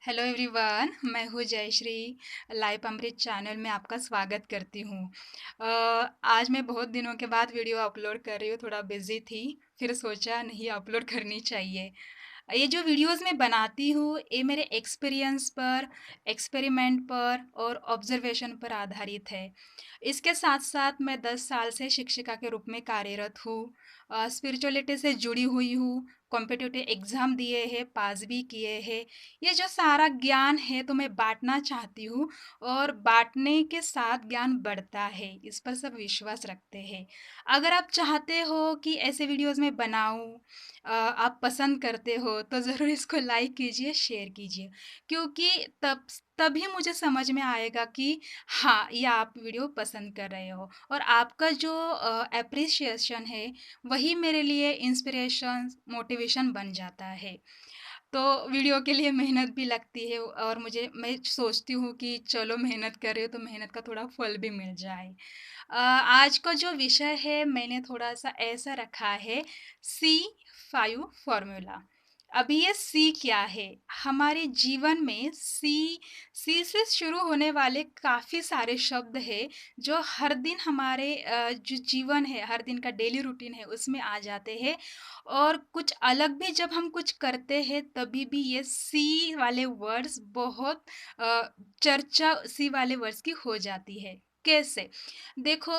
Hello everyone, मैं हूँ Jayashree. Live अमृत channel में आपका स्वागत करती हूँ। आज मैं बहुत दिनों के बाद वीडियो अपलोड कर रही हूँ। थोड़ा बिजी थी, फिर सोचा नहीं अपलोड करनी चाहिए। ये जो वीडियोस मैं बनाती हूँ ये मेरे एक्सपीरियंस पर, एक्सपेरिमेंट पर और ऑब्जर्वेशन पर आधारित है। इसके साथ साथ मैं 10 साल से शिक्षिका के रूप में कार्यरत हूँ। स्पिरिचुअलिटी से जुड़ी हुई हूँ। कॉम्पिटिटिव एग्ज़ाम दिए हैं, पास भी किए हैं। ये जो सारा ज्ञान है तो मैं बांटना चाहती हूँ और बांटने के साथ ज्ञान बढ़ता है, इस पर सब विश्वास रखते हैं। अगर आप चाहते हो कि ऐसे वीडियोस मैं बनाऊँ, आप पसंद करते हो तो ज़रूर इसको लाइक कीजिए, शेयर कीजिए, क्योंकि तभी मुझे समझ में आएगा कि हाँ, ये आप वीडियो पसंद कर रहे हो और आपका जो एप्रिसिएशन है वही मेरे लिए इंस्पिरेशन, मोटिवेशन बन जाता है। तो वीडियो के लिए मेहनत भी लगती है और मैं सोचती हूँ कि चलो मेहनत कर रही हो तो मेहनत का थोड़ा फल भी मिल जाए। आज का जो विषय है मैंने थोड़ा-सा ऐसा रखा है, C5 फ़ॉर्मूला। अभी ये सी क्या है? हमारे जीवन में सी से शुरू होने वाले काफ़ी सारे शब्द हैं जो हर दिन हमारे जो जीवन है, हर दिन का डेली रूटीन है उसमें आ जाते हैं और कुछ अलग भी जब हम कुछ करते हैं तभी भी ये सी वाले वर्ड्स बहुत अ, चर्चा सी वाले वर्ड्स की हो जाती है। कैसे? देखो,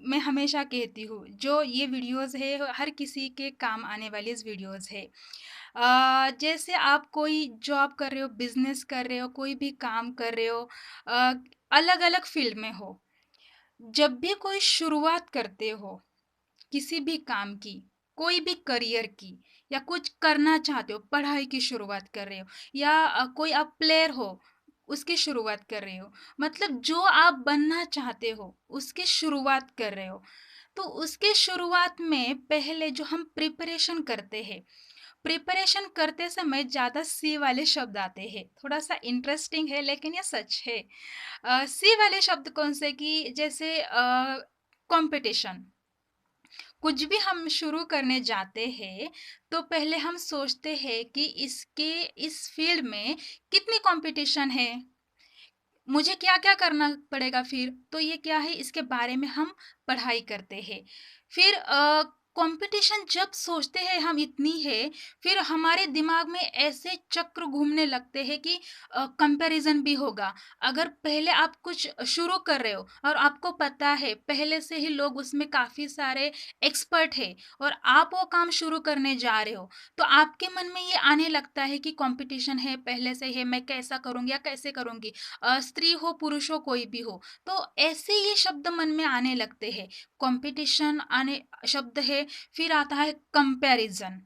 मैं हमेशा कहती हूँ जो ये वीडियोज़ है हर किसी के काम आने वाली इस वीडियोज़ है। जैसे आप कोई जॉब कर रहे हो, बिज़नेस कर रहे हो, कोई भी काम कर रहे हो, अ, अलग-अलग फ़ील्ड में हो। जब भी कोई शुरुआत करते हो किसी भी काम की, कोई भी करियर की या कुछ करना चाहते हो, पढ़ाई की शुरुआत कर रहे हो या कोई आप प्लेयर हो, उसकी शुरुआत कर रहे हो। मतलब जो आप बनना चाहते हो, उसकी शुरुआत कर रहे हो। तो उसके शुरुआत में पहले जो हम प्रिपरेशन करते हैं, प्रिपरेशन करते समय ज़्यादा सी वाले शब्द आते हैं। थोड़ा-सा इंटरेस्टिंग है लेकिन ये सच है। सी वाले शब्द कौन से कि जैसे कॉम्पिटिशन। कुछ भी हम शुरू करने जाते हैं, तो पहले हम सोचते हैं कि इस फ़ील्ड में कितनी कॉम्पिटिशन है? मुझे क्या-क्या करना पड़ेगा फिर? तो ये क्या है इसके बारे में हम पढ़ाई करते हैं। फिर कॉम्पिटिशन जब सोचते हैं हम इतनी है, फिर हमारे दिमाग में ऐसे चक्र घूमने लगते हैं कि कंपैरिज़न भी होगा। अगर पहले आप कुछ शुरू कर रहे हो और आपको पता है पहले से ही लोग उसमें काफ़ी सारे एक्सपर्ट हैं और आप वो काम शुरू करने जा रहे हो, तो आपके मन में ये आने लगता है कि कॉम्पिटिशन है, पहले से है, मैं कैसा करूँगी या कैसे करूँगी? स्त्री हो पुरुष हो कोई भी हो, तो ऐसे ये शब्द मन में आने लगते हैं। कंपटीशन आने शब्द है, फिर आता है कंपैरिजन,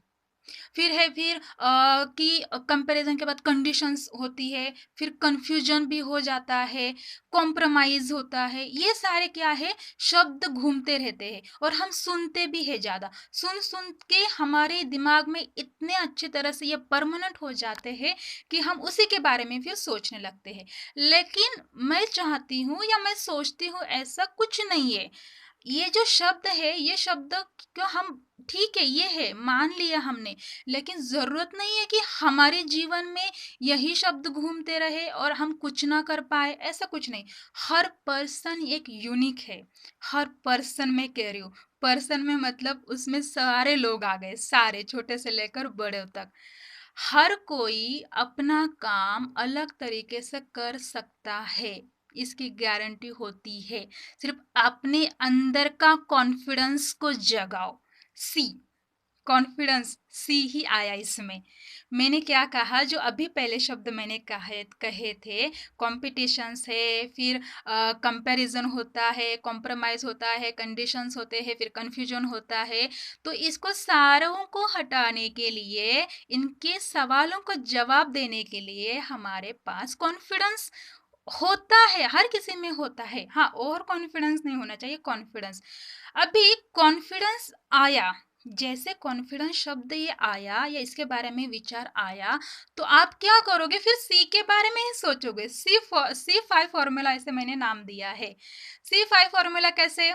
फिर कि कंपैरिजन के बाद कंडीशंस होती है, फिर कंफ्यूजन भी हो जाता है, कॉम्प्रोमाइज होता है। ये सारे क्या है शब्द घूमते रहते हैं और हम सुनते भी है ज्यादा। सुन सुन के हमारे दिमाग में इतने अच्छी तरह से ये परमानेंट हो जाते हैं कि हम उसी के बारे में फिर सोचने लगते हैं। लेकिन मैं चाहती हूँ या मैं सोचती हूँ ऐसा कुछ नहीं है। ये जो शब्द है ये शब्द क्यों हम ठीक है ये है मान लिया हमने, लेकिन ज़रूरत नहीं है कि हमारे जीवन में यही शब्द घूमते रहे और हम कुछ ना कर पाए, ऐसा कुछ नहीं। हर पर्सन एक यूनिक है। हर पर्सन में कह रही हूँ, पर्सन में मतलब उसमें सारे लोग आ गए, सारे छोटे से लेकर बड़े तक। हर कोई अपना काम अलग तरीके से कर सकता है, इसकी गारंटी होती है। सिर्फ अपने अंदर का कॉन्फिडेंस को जगाओ। सी कॉन्फिडेंस सी ही आया इसमें। मैंने क्या कहा जो अभी पहले शब्द मैंने कहे कहे थे, कॉम्पिटिशन्स है, फिर कंपैरिजन होता है, कॉम्प्रोमाइज़ होता है, कंडीशंस होते हैं, फिर कन्फ्यूजन होता है। तो इसको सारों को हटाने के लिए, इनके सवालों को जवाब देने के लिए हमारे पास कॉन्फिडेंस होता है, हर किसी में होता है। हाँ, ओवर कॉन्फिडेंस नहीं होना चाहिए, कॉन्फिडेंस। अभी कॉन्फिडेंस आया, जैसे कॉन्फिडेंस शब्द ये आया या इसके बारे में विचार आया, तो आप क्या करोगे फिर सी के बारे में ही सोचोगे। सी 5 फॉर्मूला ऐसे मैंने नाम दिया है। सी 5 फॉर्मूला कैसे?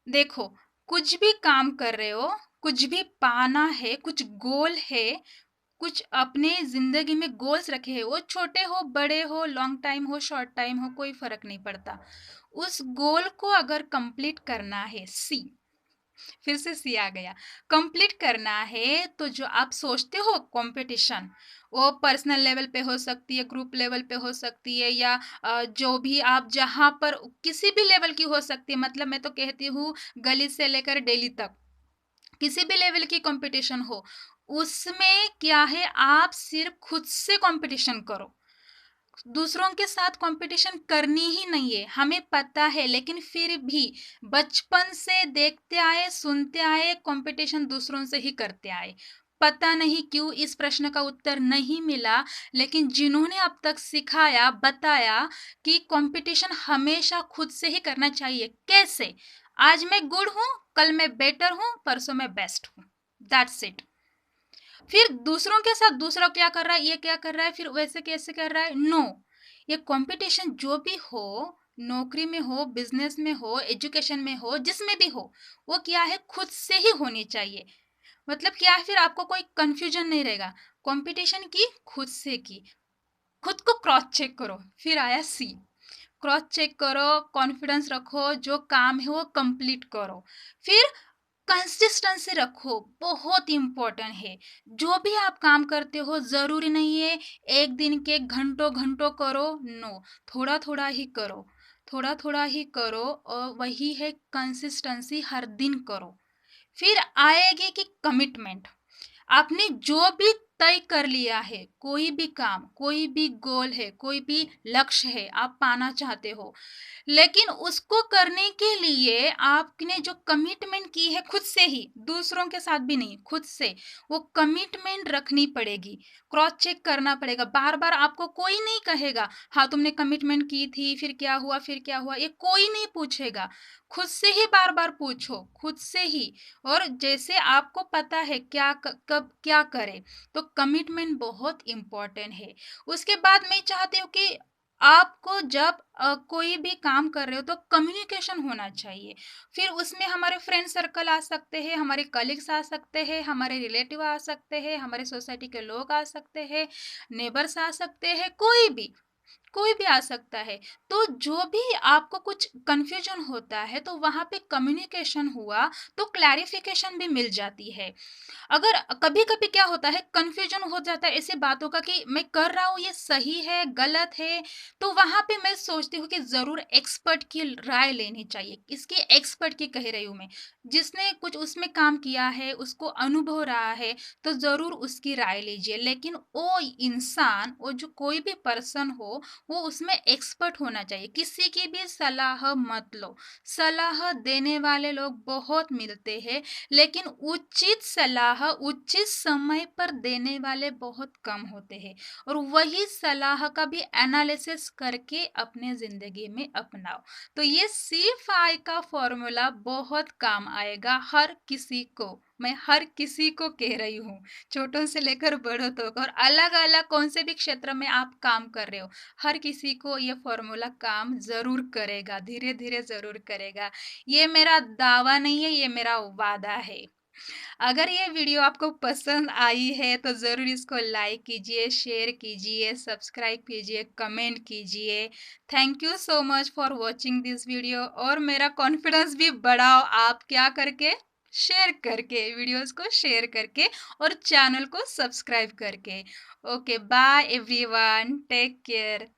देखो, कुछ भी काम कर रहे हो, कुछ भी पाना है, कुछ गोल है, कुछ अपने ज़िंदगी में गोल्स रखे हैं, वो छोटे हो, बड़े हो, लॉन्ग टाइम हो, शॉर्ट टाइम हो, कोई फ़र्क नहीं पड़ता। उस गोल को अगर कंप्लीट करना है, फिर से सी आ गया, कंप्लीट करना है, तो जो आप सोचते हो कंपटीशन, वो पर्सनल लेवल पे हो सकती है, ग्रुप लेवल पे हो सकती है, या जो भी आप जहाँ पर किसी भी लेवल की हो सकती है, मतलब मैं तो कहती हूँ गली से लेकर डेली तक किसी भी लेवल की कंपटीशन हो, उसमें क्या है, आप सिर्फ खुद से कंपटीशन करो। दूसरों के साथ कंपटीशन करनी ही नहीं है, हमें पता है, लेकिन फिर भी बचपन से देखते आए, सुनते आए, कंपटीशन दूसरों से ही करते आए। पता नहीं क्यों इस प्रश्न का उत्तर नहीं मिला, लेकिन जिन्होंने अब तक सिखाया, बताया कि कंपटीशन हमेशा खुद से ही करना चाहिए। कैसे? आज मैं गुड हूँ, कल मैं बेटर हूँ, परसों मैं बेस्ट हूँ। That's it. फिर दूसरों के साथ दूसरा क्या कर रहा है, ये क्या कर रहा है, फिर वैसे कैसे कर रहा है, नो। ये कंपटीशन जो भी हो, नौकरी में हो, बिजनेस में हो, एजुकेशन में हो, जिसमें भी हो, वो क्या है, खुद से ही होनी चाहिए। मतलब क्या है, फिर आपको कोई कंफ्यूजन नहीं रहेगा। कंपटीशन की खुद से की, खुद को क्रॉस चेक करो। फिर आया सी, क्रॉस चेक करो, कॉन्फिडेंस रखो, जो काम है वो कंप्लीट करो। फिर कंसिस्टेंसी रखो, बहुत इंपॉर्टेंट है। जो भी आप काम करते हो, ज़रूरी नहीं है एक दिन के घंटों घंटों करो, नो। थोड़ा थोड़ा ही करो, थोड़ा थोड़ा ही करो, और वही है कंसिस्टेंसी, हर दिन करो। फिर आएगी कि कमिटमेंट। आपने जो भी तय कर लिया है, कोई भी काम, कोई भी गोल है, कोई भी लक्ष्य है आप पाना चाहते हो, लेकिन उसको करने के लिए आपने जो कमिटमेंट की है खुद से ही, दूसरों के साथ भी नहीं, खुद से वो कमिटमेंट रखनी पड़ेगी। क्रॉस चेक करना पड़ेगा, बार बार आपको कोई नहीं कहेगा हाँ तुमने कमिटमेंट की थी, फिर क्या हुआ, फिर क्या हुआ, ये कोई नहीं पूछेगा। खुद से ही बार बार पूछो, खुद से ही। और जैसे आपको पता है क्या कब क्या करें, तो कमिटमेंट बहुत इम्पोर्टेंट है। उसके बाद मैं चाहती हूँ कि आपको जब कोई भी काम कर रहे हो, तो कम्युनिकेशन होना चाहिए। फिर उसमें हमारे फ्रेंड सर्कल आ सकते हैं, हमारे कलीग्स आ सकते हैं, हमारे रिलेटिव आ सकते हैं, हमारे सोसाइटी के लोग आ सकते हैं, नेबर्स आ सकते हैं, कोई भी आ सकता है। तो जो भी आपको कुछ कंफ्यूजन होता है, तो वहाँ पे कम्युनिकेशन हुआ, तो क्लैरिफिकेशन भी मिल जाती है। अगर कभी कभी क्या होता है, कंफ्यूजन हो जाता है ऐसी बातों का कि मैं कर रहा हूँ ये सही है गलत है, तो वहां पे मैं सोचती हूँ कि जरूर एक्सपर्ट की राय लेनी चाहिए। इसकी एक्सपर्ट की कह रही हूँ मैं, जिसने कुछ उसमें काम किया है, उसको अनुभव रहा है, तो जरूर उसकी राय लीजिए। लेकिन वो इंसान, वो जो कोई भी पर्सन हो, वो उसमें एक्सपर्ट होना चाहिए। किसी की भी सलाह मत लो। सलाह देने वाले लोग बहुत मिलते हैं, लेकिन उचित सलाह उचित समय पर देने वाले बहुत कम होते हैं। और वही सलाह का भी एनालिसिस करके अपने ज़िंदगी में अपनाओ। तो ये C5 का फॉर्मूला बहुत काम आएगा हर किसी को। मैं हर किसी को कह रही हूँ, छोटों से लेकर बड़ों तक, और अलग अलग कौन से भी क्षेत्र में आप काम कर रहे हो, हर किसी को ये फॉर्मूला काम ज़रूर करेगा, धीरे धीरे ज़रूर करेगा। ये मेरा दावा नहीं है, ये मेरा वादा है। अगर ये वीडियो आपको पसंद आई है, तो ज़रूर इसको लाइक कीजिए, शेयर कीजिए, सब्सक्राइब कीजिए, कमेंट कीजिए। Thank you so much for watching this video. और मेरा कॉन्फिडेंस भी बढ़ाओ आप क्या करके, शेयर करके, वीडियोस को शेयर करके, और चैनल को सब्सक्राइब करके। Okay, bye everyone, take care.